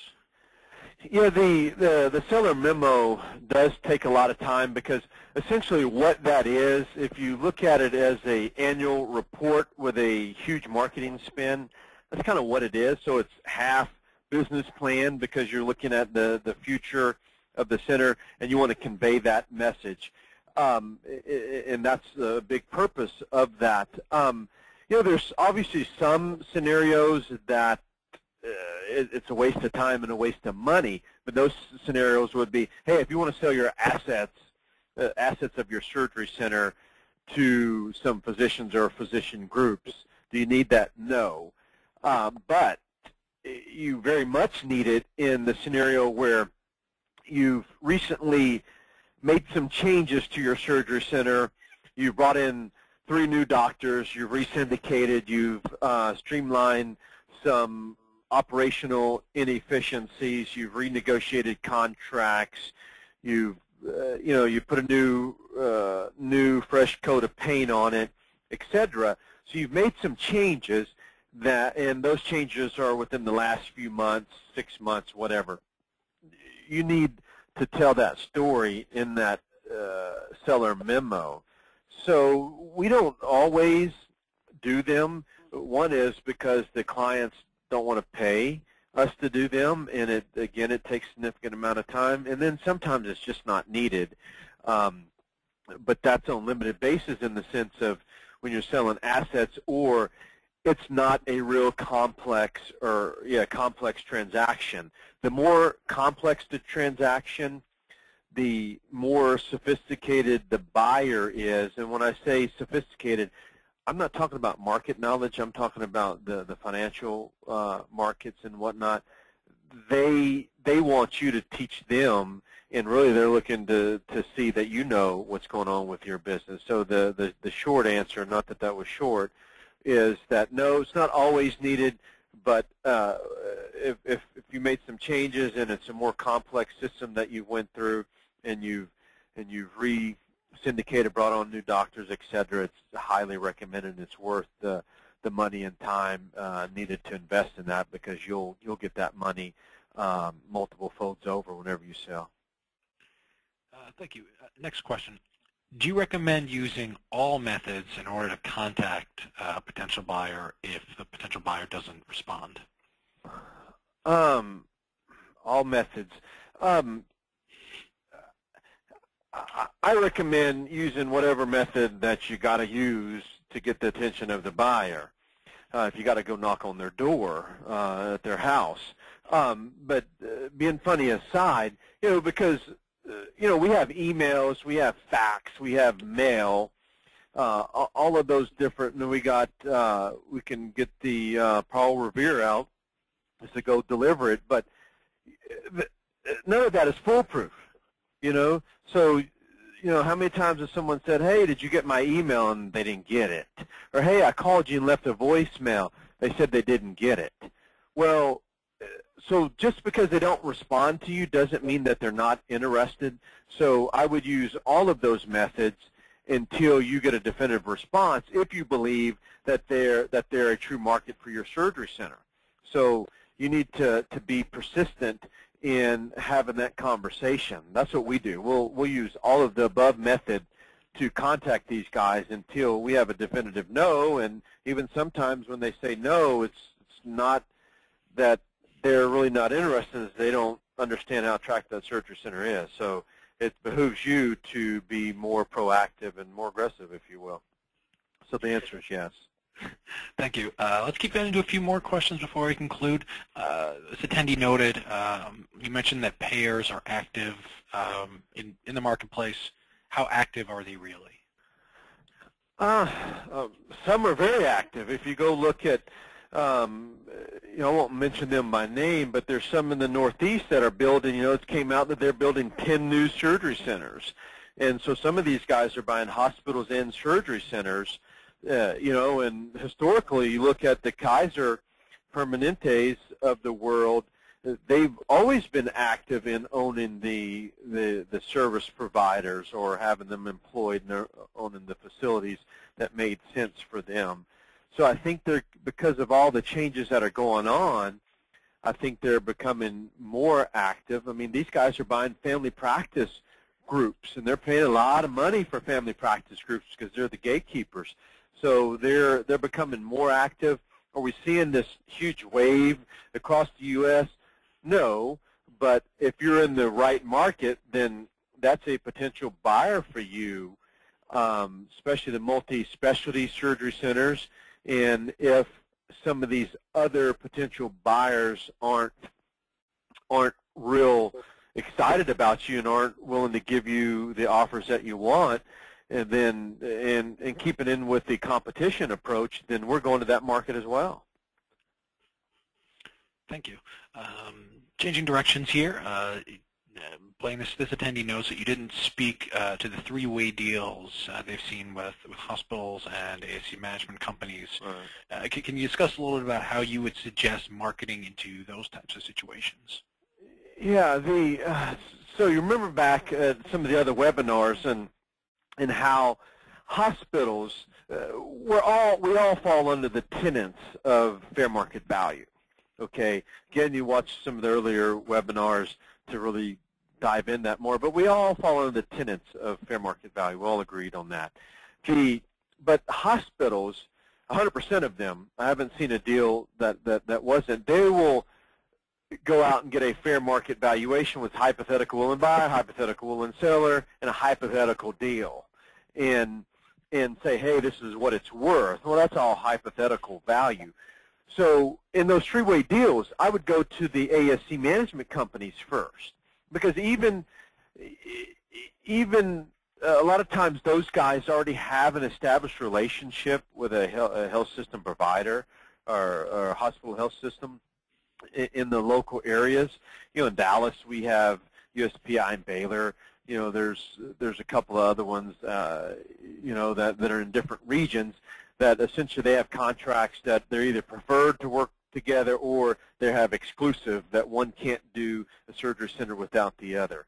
Yeah, the seller memo does take a lot of time, because essentially what that is, if you look at it as an annual report with a huge marketing spend, that's kind of what it is. So it's half business plan, because you're looking at the future of the center and you want to convey that message. And that's a big purpose of that. There's obviously some scenarios that it's a waste of time and a waste of money, but those scenarios would be, hey, if you want to sell your assets of your surgery center to some physicians or physician groups, do you need that? No. But you very much need it in the scenario where you've recently made some changes to your surgery center. You've brought in 3 new doctors. You've re-syndicated. You've streamlined some operational inefficiencies. You've renegotiated contracts. You put a new fresh coat of paint on it, etc. So you've made some changes and those changes are within the last few months, 6 months, whatever. You need to tell that story in that seller memo. So we don't always do them. One is because the clients don't want to pay us to do them, and it takes a significant amount of time, and then sometimes it's just not needed. But that's on a limited basis, in the sense of when you're selling assets, or it's not a real complex transaction. The more complex the transaction, the more sophisticated the buyer is. And when I say sophisticated, I'm not talking about market knowledge. I'm talking about the financial markets and whatnot. They want you to teach them, and really they're looking to see that you know what's going on with your business. So the short answer, not that that was short, is that no, it's not always needed, but if you made some changes and it's a more complex system that you went through, and you've re-syndicated, brought on new doctors, etc., it's highly recommended. It's worth the money and time needed to invest in that, because you'll get that money multiple folds over whenever you sell. Thank you. Next question. Do you recommend using all methods in order to contact a potential buyer if the potential buyer doesn't respond? All methods. I recommend using whatever method that you got to use to get the attention of the buyer. If you got to go knock on their door at their house. But being funny aside, because we have emails, we have fax, we have mail, all of those different, and we can get the Paul Revere out to go deliver it, but none of that is foolproof, So, how many times has someone said, hey, did you get my email, and they didn't get it? Or, hey, I called you and left a voicemail. They said they didn't get it. Well, so just because they don't respond to you doesn't mean that they're not interested. So I would use all of those methods until you get a definitive response if you believe that they're a true market for your surgery center. So you need to be persistent in having that conversation. That's what we do. We'll use all of the above method to contact these guys until we have a definitive no, and even sometimes when they say no, it's not that they're really not interested, as they don't understand how attractive that surgery center is. So it behooves you to be more proactive and more aggressive, if you will. So the answer is yes. Thank you. Let's keep getting into a few more questions before we conclude. This attendee noted, you mentioned that payers are active in the marketplace. How active are they really? Some are very active. If you go look at, I won't mention them by name, but there's some in the Northeast that are building, it came out that they're building 10 new surgery centers. And so some of these guys are buying hospitals and surgery centers. And historically, you look at the Kaiser Permanentes of the world, they've always been active in owning the service providers or having them employed and owning the facilities that made sense for them. So I think because of all the changes that are going on, I think they're becoming more active. I mean, these guys are buying family practice groups, and they're paying a lot of money for family practice groups because they're the gatekeepers. So they're becoming more active. Are we seeing this huge wave across the U.S.? No, but if you're in the right market, then that's a potential buyer for you, especially the multi-specialty surgery centers. And if some of these other potential buyers aren't real excited about you and aren't willing to give you the offers that you want, and then and keeping in with the competition approach, then we're going to that market as well. Thank you. Changing directions here, Blayne, this attendee knows that you didn't speak to the three-way deals they've seen with hospitals and ASC management companies. Right. Can you discuss a little bit about how you would suggest marketing into those types of situations? Yeah, so you remember back at some of the other webinars and how hospitals, we all fall under the tenets of fair market value. Okay, again, you watched some of the earlier webinars to really dive in that more, but we all fall under the tenets of fair market value. We all agreed on that. But hospitals, 100% of them, I haven't seen a deal that wasn't. They will go out and get a fair market valuation with hypothetical will and buyer, hypothetical will and seller, and a hypothetical deal, and say, hey, this is what it's worth. Well, that's all hypothetical value. So in those three-way deals, I would go to the ASC management companies first, because even a lot of times those guys already have an established relationship with a health system provider or a hospital health system in the local areas. In Dallas we have USPI and Baylor. There's a couple of other ones, that are in different regions that essentially they have contracts that they're either preferred to work together or they have exclusive that one can't do a surgery center without the other.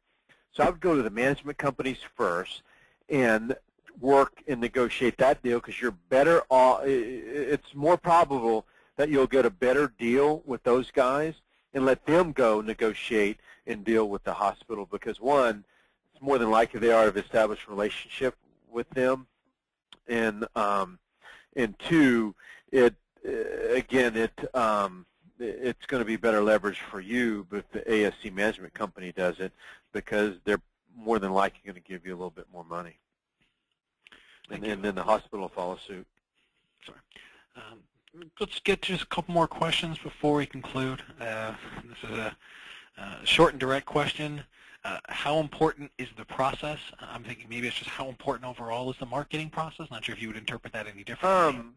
So I would go to the management companies first and work and negotiate that deal, because you're better off. It's more probable that you'll get a better deal with those guys and let them go negotiate and deal with the hospital, because one, it's more than likely they already have established a relationship with them, and two, it's going to be better leverage for you if the ASC management company does it, because they're more than likely going to give you a little bit more money. And then the hospital will follow suit. Sorry. Let's get just a couple more questions before we conclude. This is a short and direct question. How important is the process? I'm thinking maybe it's just how important overall is the marketing process. Not sure if you would interpret that any differently.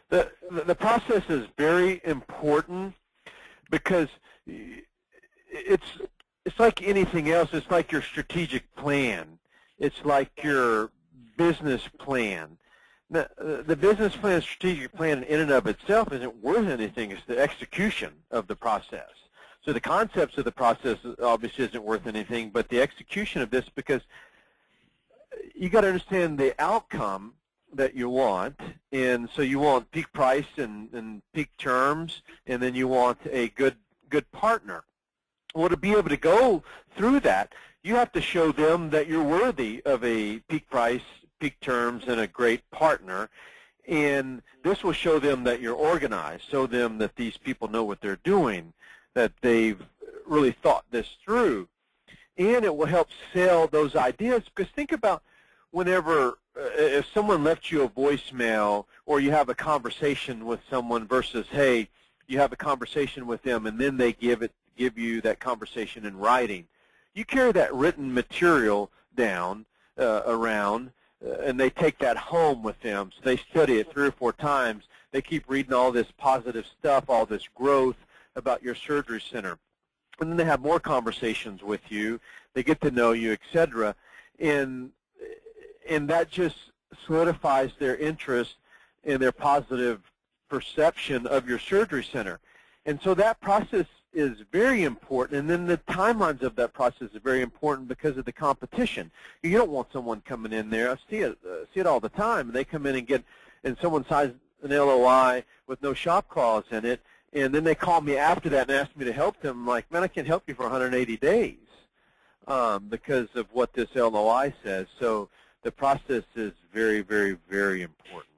The process is very important, because it's it's like anything else. It's like your strategic plan. It's like your business plan. The business plan, strategic plan in and of itself isn't worth anything. It's the execution of the process. So the concepts of the process obviously isn't worth anything, but the execution of this, because you got to understand the outcome that you want, and so you want peak price and peak terms, and then you want a good partner. Well, to be able to go through that, you have to show them that you're worthy of a peak price, peak terms, and a great partner. And this will show them that you're organized, show them that these people know what they're doing, that they've really thought this through. And it will help sell those ideas, because think about whenever, if someone left you a voicemail or you have a conversation with someone versus, hey, you have a conversation with them and then they give you that conversation in writing. You carry that written material down around, and they take that home with them. So they study it 3 or 4 times. They keep reading all this positive stuff, all this growth about your surgery center. And then they have more conversations with you. They get to know you, etc. And that just solidifies their interest and their positive perception of your surgery center. And so that process is very important, and then the timelines of that process is very important because of the competition. You don't want someone coming in there. I see it all the time. They come in and someone signs an LOI with no shop clause in it, and then they call me after that and ask me to help them. I'm like, man, I can't help you for 180 days because of what this LOI says. So the process is very, very, very important.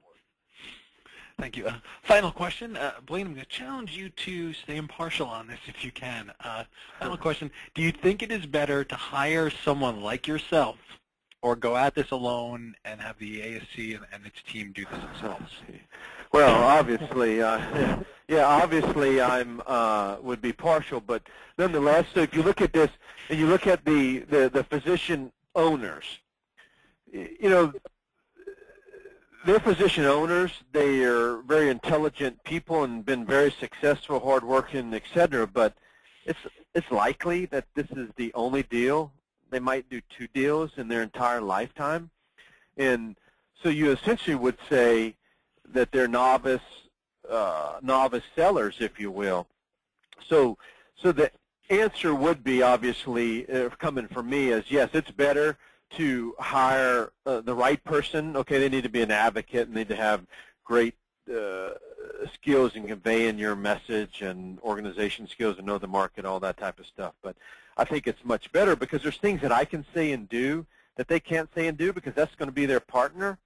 Thank you. Final question. Blayne, I'm going to challenge you to stay impartial on this if you can. Final question. Do you think it is better to hire someone like yourself or go at this alone and have the ASC and its team do this themselves? Well, obviously, obviously I'm would be partial, but nonetheless, so if you look at this and you look at the physician owners, you know, they're physician owners. They are very intelligent people and been very successful, hardworking, et cetera, but it's likely that this is the only deal. They might do 2 deals in their entire lifetime. And so you essentially would say that they're novice sellers, if you will. So the answer would be, obviously, coming from me, is yes, it's better to hire the right person. Okay, they need to be an advocate and need to have great skills in conveying your message and organization skills and know the market, all that type of stuff. But I think it's much better because there's things that I can say and do that they can't say and do because that's going to be their partner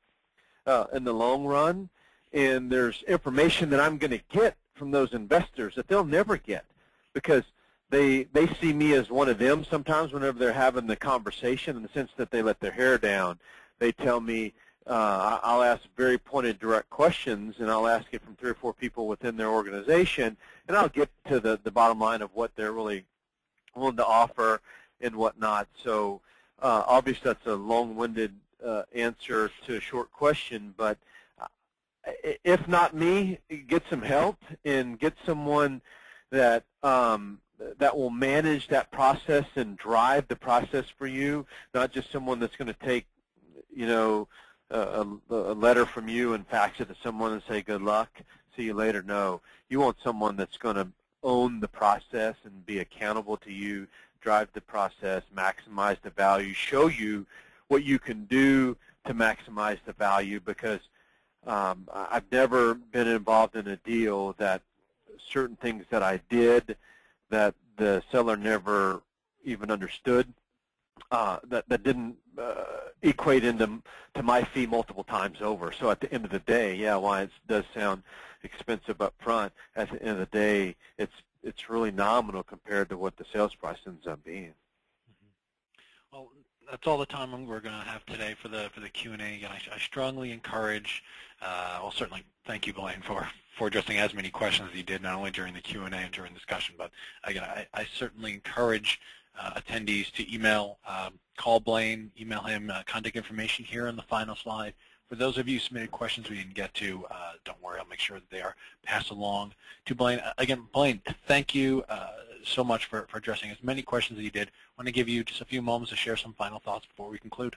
in the long run. And there's information that I'm going to get from those investors that they'll never get because they see me as one of them sometimes whenever they're having the conversation, in the sense that they let their hair down. They tell me, I'll ask very pointed, direct questions, and I'll ask it from 3 or 4 people within their organization, and I'll get to the bottom line of what they're really willing to offer and whatnot. So obviously that's a long-winded answer to a short question, but if not me, get some help and get someone that that will manage that process and drive the process for you, not just someone that's going to take, you know, a letter from you and fax it to someone and say, good luck, see you later. No, you want someone that's going to own the process and be accountable to you, drive the process, maximize the value, show you what you can do to maximize the value, because I've never been involved in a deal that certain things that I did that the seller never even understood, that didn't equate into my fee multiple times over. So at the end of the day, yeah, while it does sound expensive up front, at the end of the day, it's really nominal compared to what the sales price ends up being. Well, that's all the time we're going to have today for the Q&A. Again, I strongly encourage, well, certainly thank you, Blayne, for addressing as many questions as you did, not only during the Q&A and during discussion, but again, I certainly encourage attendees to email, call Blayne, email him, contact information here on the final slide. For those of you who submitted questions we didn't get to, don't worry, I'll make sure that they are passed along to Blayne. Again, Blayne, thank you so much for addressing as many questions as you did. I want to give you just a few moments to share some final thoughts before we conclude.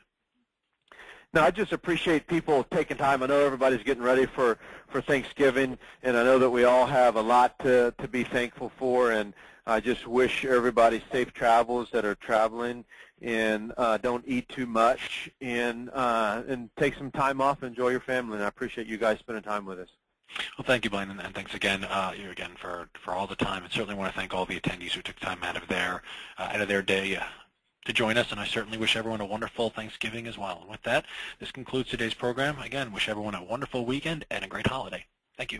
No, I just appreciate people taking time. I know everybody's getting ready for Thanksgiving, and I know that we all have a lot to be thankful for, and I just wish everybody safe travels that are traveling, and don't eat too much, and take some time off and enjoy your family, and I appreciate you guys spending time with us. Well, thank you, Blayne, and thanks again, for all the time, and certainly want to thank all the attendees who took time out of their day to join us, and I certainly wish everyone a wonderful Thanksgiving as well. And with that, this concludes today's program. Again, wish everyone a wonderful weekend and a great holiday. Thank you.